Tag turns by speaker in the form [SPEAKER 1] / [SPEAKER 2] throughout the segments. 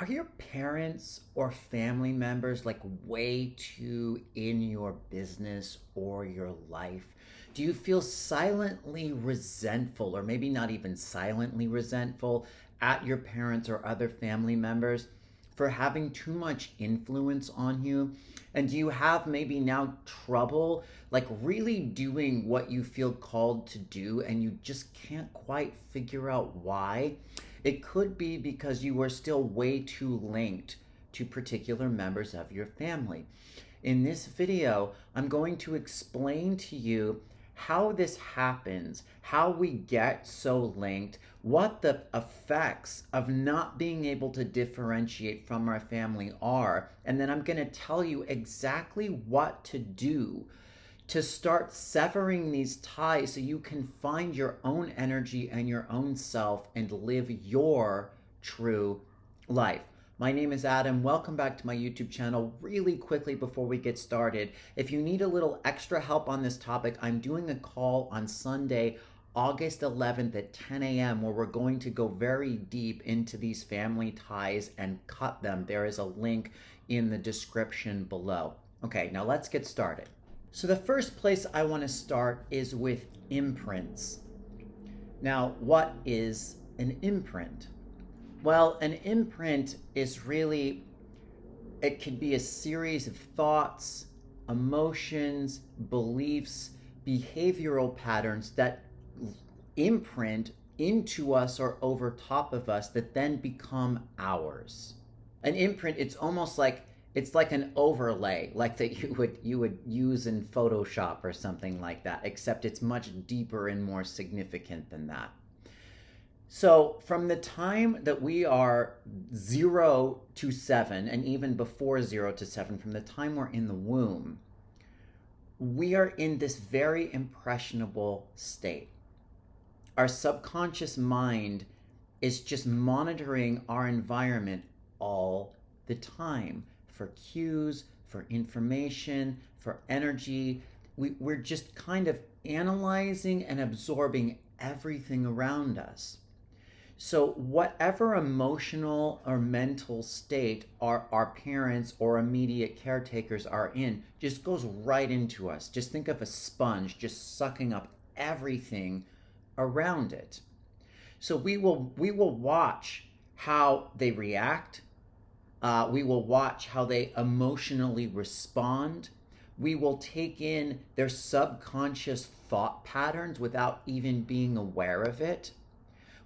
[SPEAKER 1] Are your parents or family members like way too in your business or your life? Do you feel silently resentful, or maybe not even silently resentful, at your parents or other family members for having too much influence on you? And do you have maybe now trouble like really doing what you feel called to do and you just can't quite figure out why? It could be because you are still way too linked to particular members of your family. In this video, I'm going to explain to you how this happens, how we get so linked, what the effects of not being able to differentiate from our family are, and then I'm going to tell you exactly what to do to start severing these ties so you can find your own energy and your own self and live your true life. My name is Adam. Welcome back to my YouTube channel. Really quickly before we get started, if you need a little extra help on this topic, I'm doing a call on Sunday, August 11th at 10 a.m. where we're going to go very deep into these family ties and cut them. There is a link in the description below. Okay, now let's get started. So the first place I want to start is with imprints. Now, what is an imprint? Well, an imprint is really, it could be a series of thoughts, emotions, beliefs, behavioral patterns that imprint into us or over top of us that then become ours. An imprint, it's like an overlay, like that you would use in Photoshop or something like that, except it's much deeper and more significant than that. So from the time that we are 0 to 7, and even before 0 to 7, from the time we're in the womb, we are in this very impressionable state. Our subconscious mind is just monitoring our environment all the time for cues, for information, for energy. We're just kind of analyzing and absorbing everything around us. So whatever emotional or mental state our parents or immediate caretakers are in just goes right into us. Just think of a sponge just sucking up everything around it. So we will watch how they react. We will watch how they emotionally respond. We will take in their subconscious thought patterns without even being aware of it.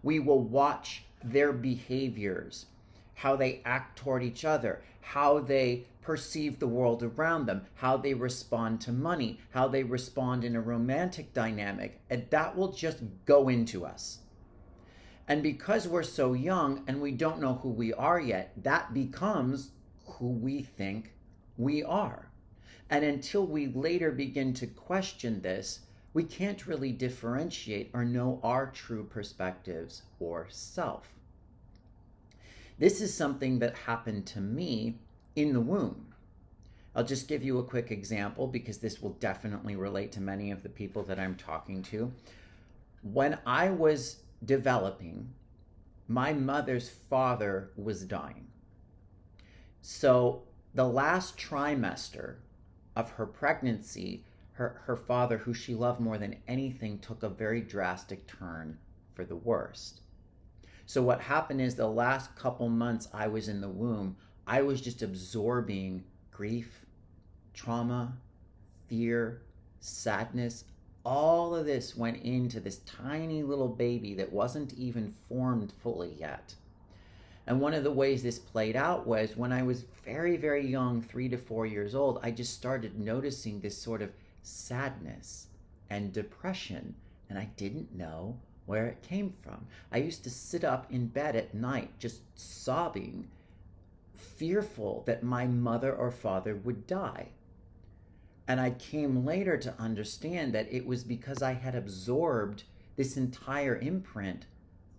[SPEAKER 1] We will watch their behaviors, how they act toward each other, how they perceive the world around them, how they respond to money, how they respond in a romantic dynamic, and that will just go into us. And because we're so young and we don't know who we are yet, that becomes who we think we are. And until we later begin to question this, we can't really differentiate or know our true perspectives or self. This is something that happened to me in the womb. I'll just give you a quick example because this will definitely relate to many of the people that I'm talking to. When I was developing, my mother's father was dying. So the last trimester of her pregnancy, her father, who she loved more than anything, took a very drastic turn for the worst. So what happened is the last couple months I was in the womb, I was just absorbing grief, trauma, fear, sadness. All of this went into this tiny little baby that wasn't even formed fully yet. And one of the ways this played out was when I was very, very young, 3 to 4 years old, I just started noticing this sort of sadness and depression, and I didn't know where it came from. I used to sit up in bed at night just sobbing, fearful that my mother or father would die. And I came later to understand that it was because I had absorbed this entire imprint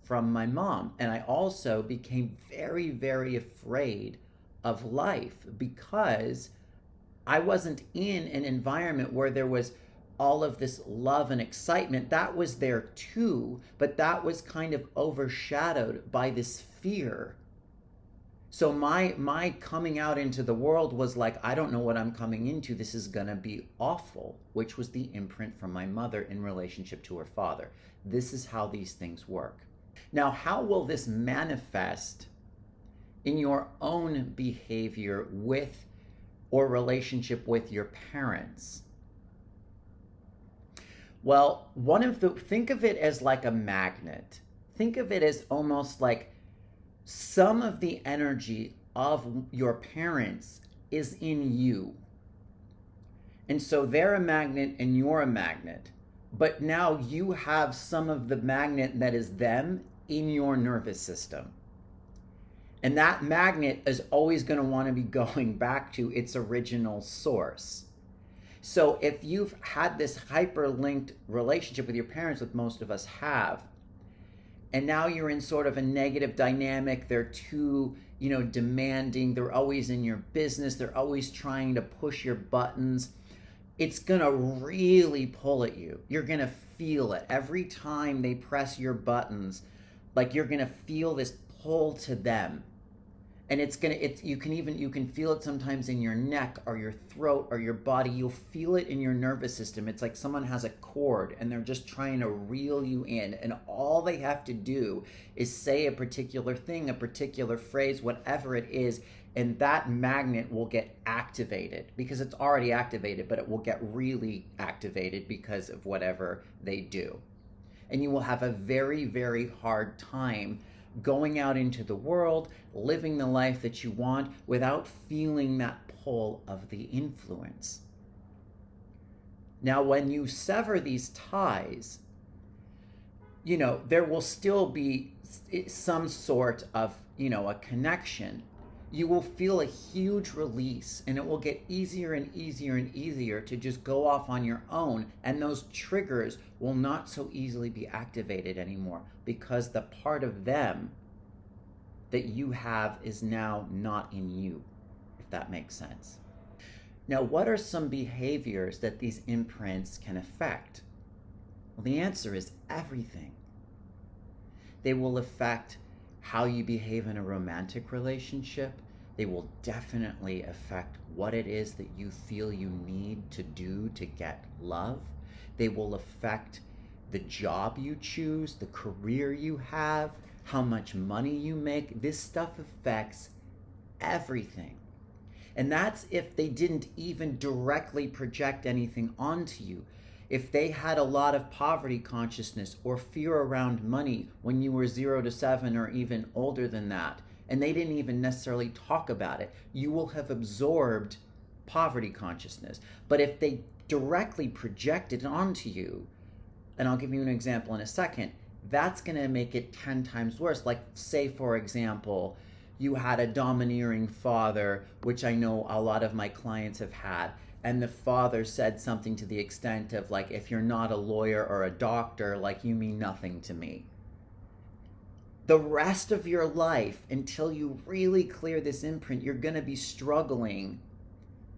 [SPEAKER 1] from my mom. And I also became very, very afraid of life because I wasn't in an environment where there was all of this love and excitement. That was there too, but that was kind of overshadowed by this fear. So my coming out into the world was like, I don't know what I'm coming into. This is going to be awful, which was the imprint from my mother in relationship to her father. This is how these things work. Now, how will this manifest in your own behavior with or relationship with your parents? Well, think of it as like a magnet. Think of it as almost like some of the energy of your parents is in you. And so they're a magnet and you're a magnet. But now you have some of the magnet that is them in your nervous system. And that magnet is always going to want to be going back to its original source. So if you've had this hyperlinked relationship with your parents, which most of us have, and now you're in sort of a negative dynamic, they're too, demanding, they're always in your business, they're always trying to push your buttons, it's going to really pull at you. You're going to feel it. Every time they press your buttons, like you're going to feel this pull to them. And you can feel it sometimes in your neck or your throat or your body. You'll feel it in your nervous system. It's like someone has a cord and they're just trying to reel you in. And all they have to do is say a particular thing, a particular phrase, whatever it is. And that magnet will get activated because it's already activated, but it will get really activated because of whatever they do. And you will have a very, very hard time going out into the world, living the life that you want without feeling that pull of the influence. Now, when you sever these ties, there will still be some sort of, a connection. You will feel a huge release, and it will get easier and easier and easier to just go off on your own, and those triggers will not so easily be activated anymore because the part of them that you have is now not in you, if that makes sense. Now, what are some behaviors that these imprints can affect? Well, the answer is everything. They will affect how you behave in a romantic relationship. They will definitely affect what it is that you feel you need to do to get love. They will affect the job you choose, the career you have, how much money you make. This stuff affects everything. And that's if they didn't even directly project anything onto you. If they had a lot of poverty consciousness or fear around money when you were 0 to 7 or even older than that, and they didn't even necessarily talk about it, you will have absorbed poverty consciousness. But if they directly project it onto you, and I'll give you an example in a second, that's going to make it 10 times worse. Like, say, for example, you had a domineering father, which I know a lot of my clients have had, and the father said something to the extent of, like, if you're not a lawyer or a doctor, like, you mean nothing to me. The rest of your life, until you really clear this imprint, you're going to be struggling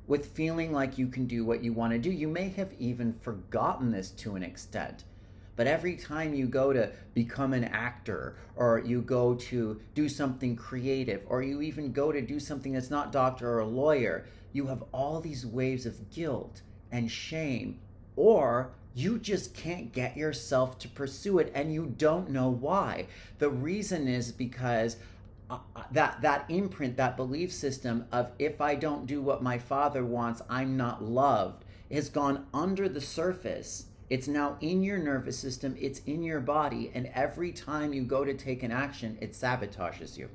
[SPEAKER 1] with feeling like you can do what you want to do. You may have even forgotten this to an extent. But every time you go to become an actor, or you go to do something creative, or you even go to do something that's not doctor or a lawyer, you have all these waves of guilt and shame, or you just can't get yourself to pursue it and you don't know why. The reason is because that imprint, that belief system of if I don't do what my father wants, I'm not loved, has gone under the surface. It's now in your nervous system, it's in your body, and every time you go to take an action, it sabotages you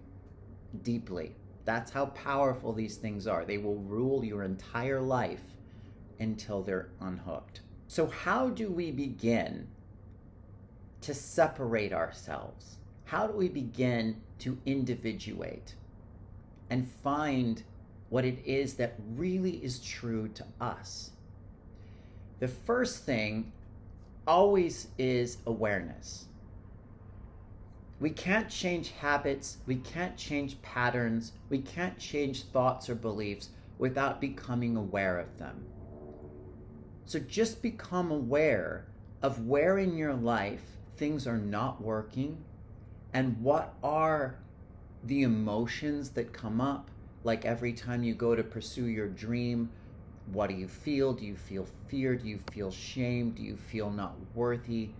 [SPEAKER 1] deeply. That's how powerful these things are. They will rule your entire life until they're unhooked. So how do we begin to separate ourselves? How do we begin to individuate and find what it is that really is true to us? The first thing always is awareness. We can't change habits, we can't change patterns, we can't change thoughts or beliefs without becoming aware of them. So just become aware of where in your life things are not working and what are the emotions that come up, like every time you go to pursue your dream, what do you feel? Do you feel fear? Do you feel shame? Do you feel not worthy?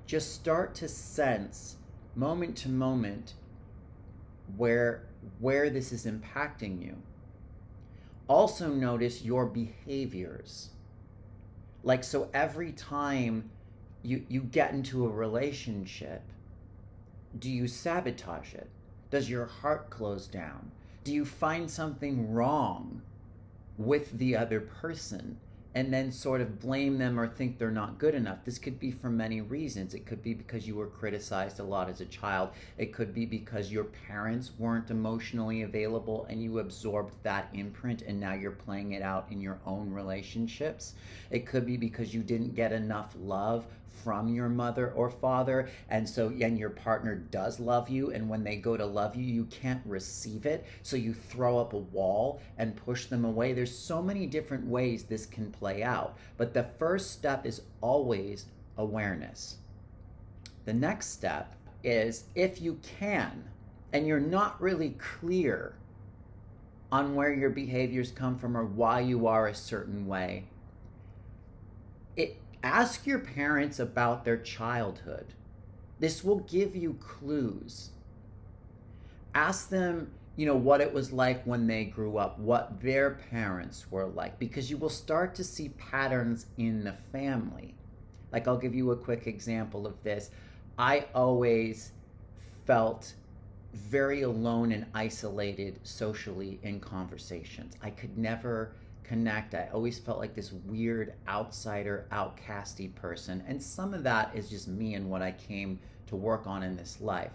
[SPEAKER 1] Just start to sense moment to moment where this is impacting you. Also notice your behaviors. Like, so every time you get into a relationship, do you sabotage it? Does your heart close down? Do you find something wrong with the other person and then sort of blame them or think they're not good enough? This could be for many reasons. It could be because you were criticized a lot as a child. It could be because your parents weren't emotionally available and you absorbed that imprint and now you're playing it out in your own relationships. It could be because you didn't get enough love from your mother or father, and your partner does love you, and when they go to love you, you can't receive it, so you throw up a wall and push them away. There's so many different ways this can play out, but the first step is always awareness. The next step is, if you can and you're not really clear on where your behaviors come from or why you are a certain way, ask your parents about their childhood. This will give you clues. Ask them, what it was like when they grew up, what their parents were like, because you will start to see patterns in the family. Like, I'll give you a quick example of this. I always felt very alone and isolated socially in conversations. I could never connect. I always felt like this weird outsider, outcasty person. And some of that is just me and what I came to work on in this life.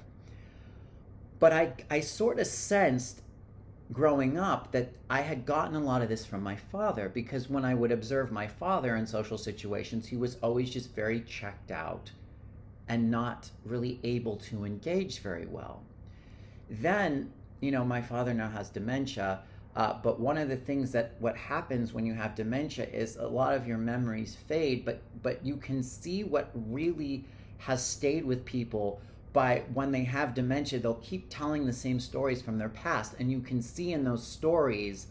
[SPEAKER 1] But I sort of sensed growing up that I had gotten a lot of this from my father, because when I would observe my father in social situations, he was always just very checked out and not really able to engage very well. Then, my father now has dementia. But one of the things what happens when you have dementia is a lot of your memories fade, but you can see what really has stayed with people by when they have dementia. They'll keep telling the same stories from their past, and you can see in those stories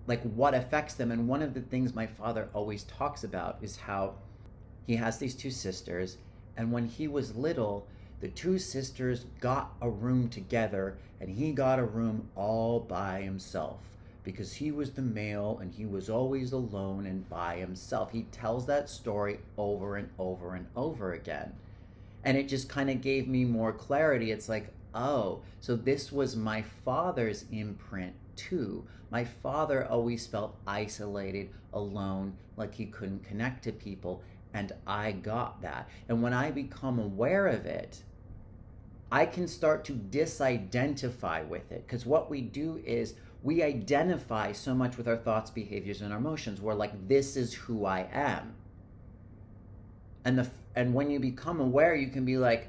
[SPEAKER 1] like what affects them. And one of the things my father always talks about is how he has these two sisters, and when he was little, the two sisters got a room together and he got a room all by himself, because he was the male and he was always alone and by himself. He tells that story over and over and over again. And it just kind of gave me more clarity. It's like, oh, so this was my father's imprint too. My father always felt isolated, alone, like he couldn't connect to people. And I got that. And when I become aware of it, I can start to disidentify with it. Because what we do is we identify so much with our thoughts, behaviors, and our emotions. We're like, this is who I am. And when you become aware, you can be like,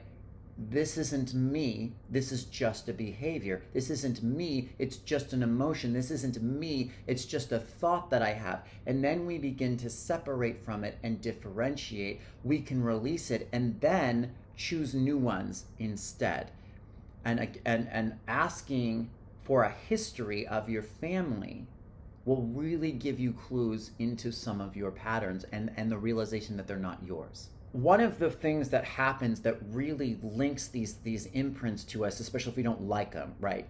[SPEAKER 1] this isn't me. This is just a behavior. This isn't me. It's just an emotion. This isn't me. It's just a thought that I have. And then we begin to separate from it and differentiate. We can release it and then choose new ones instead. And asking for a history of your family will really give you clues into some of your patterns and the realization that they're not yours. One of the things that happens that really links these imprints to us, especially if we don't like them, right,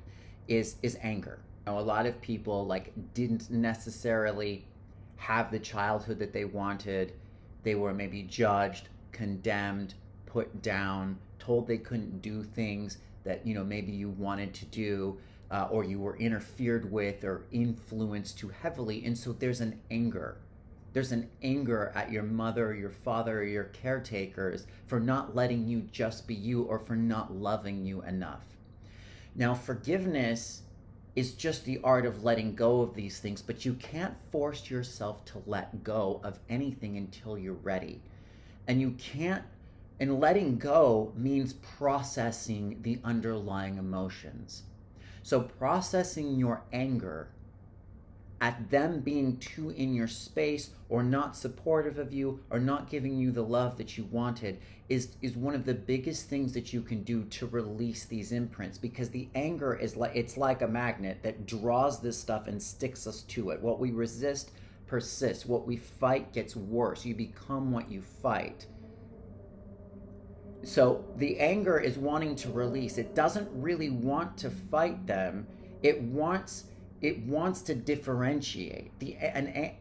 [SPEAKER 1] is anger. A lot of people didn't necessarily have the childhood that they wanted. They were maybe judged, condemned, put down, told they couldn't do things that maybe you wanted to do, or you were interfered with or influenced too heavily. And so there's an anger. There's an anger at your mother or your father or your caretakers for not letting you just be you, or for not loving you enough. Now, forgiveness is just the art of letting go of these things, but you can't force yourself to let go of anything until you're ready. And you can't, and letting go means processing the underlying emotions. So processing your anger at them being too in your space or not supportive of you or not giving you the love that you wanted is one of the biggest things that you can do to release these imprints, because the anger is like, it's like a magnet that draws this stuff and sticks us to it. What we resist persists. What we fight gets worse. You become what you fight. So the anger is wanting to release. It doesn't really want to fight them. It wants to differentiate.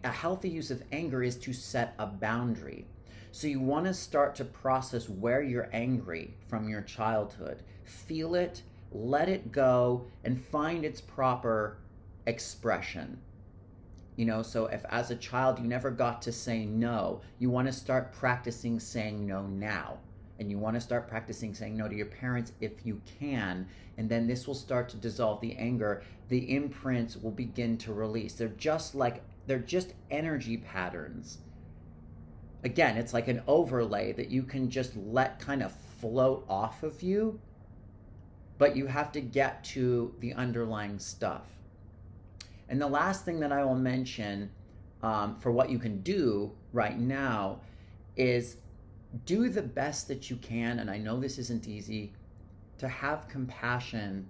[SPEAKER 1] A healthy use of anger is to set a boundary. So you want to start to process where you're angry from your childhood. Feel it, let it go, and find its proper expression. So if as a child you never got to say no, you want to start practicing saying no now. And you want to start practicing saying no to your parents if you can. And then this will start to dissolve the anger. The imprints will begin to release. They're just energy patterns. Again, it's like an overlay that you can just let kind of float off of you, but you have to get to the underlying stuff. And the last thing that I will mention for what you can do right now is do the best that you can, and I know this isn't easy, to have compassion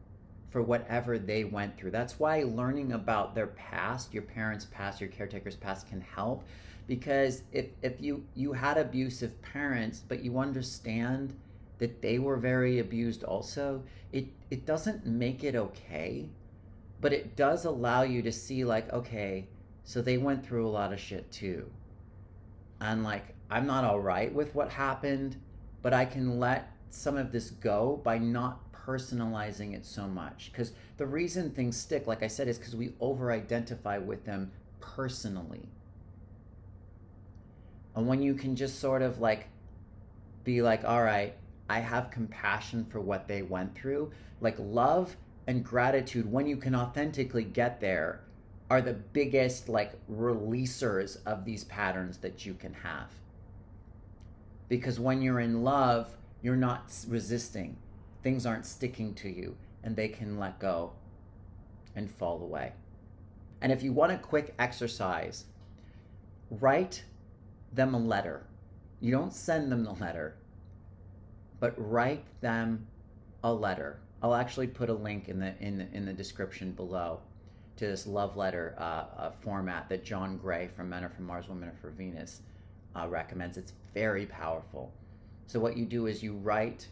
[SPEAKER 1] for whatever they went through. That's why learning about their past, your parents' past, your caretaker's past can help. Because if you had abusive parents, but you understand that they were very abused also, it doesn't make it okay, but it does allow you to see like, okay, so they went through a lot of shit too. And like, I'm not all right with what happened, but I can let some of this go by not personalizing it so much. Because the reason things stick, like I said, is because we over-identify with them personally. And when you can just sort of like be like, all right, I have compassion for what they went through, like love and gratitude, when you can authentically get there, are the biggest like releasers of these patterns that you can have. Because when you're in love, you're not resisting. Things aren't sticking to you, and they can let go and fall away. And if you want a quick exercise, write them a letter. You don't send them the letter, but write them a letter. I'll actually put a link in the description below to this love letter format that John Gray from Men Are From Mars, Women Are From Venus recommends. It's very powerful. So what you do is you write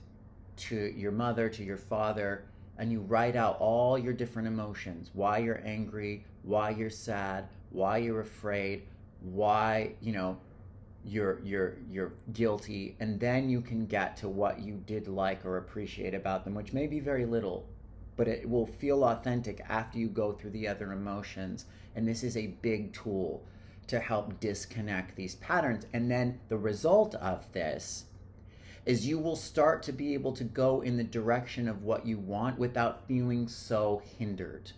[SPEAKER 1] to your mother, to your father, and you write out all your different emotions, why you're angry, why you're sad, why you're afraid, why you're guilty, and then you can get to what you did like or appreciate about them, which may be very little, but it will feel authentic after you go through the other emotions. And this is a big tool to help disconnect these patterns. And then the result of this is you will start to be able to go in the direction of what you want without feeling so hindered.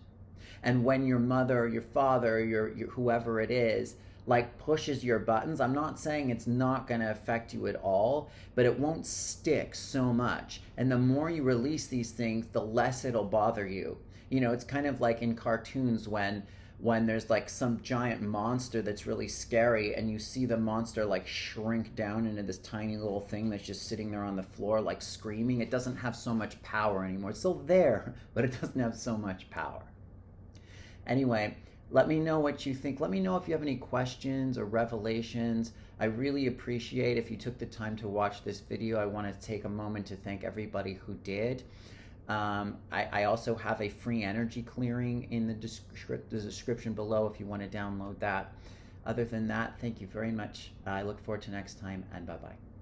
[SPEAKER 1] And when your mother, your father, your whoever it is, like pushes your buttons, I'm not saying it's not going to affect you at all, but it won't stick so much. And the more you release these things, the less it'll bother you. It's kind of like in cartoons when there's like some giant monster that's really scary, and you see the monster like shrink down into this tiny little thing that's just sitting there on the floor like screaming. It doesn't have so much power anymore. It's still there, but it doesn't have so much power. Anyway, let me know what you think. Let me know if you have any questions or revelations. I really appreciate if you took the time to watch this video. I want to take a moment to thank everybody who did. I also have a free energy clearing in the description below if you want to download that. Other than that, thank you very much. I look forward to next time, and bye-bye.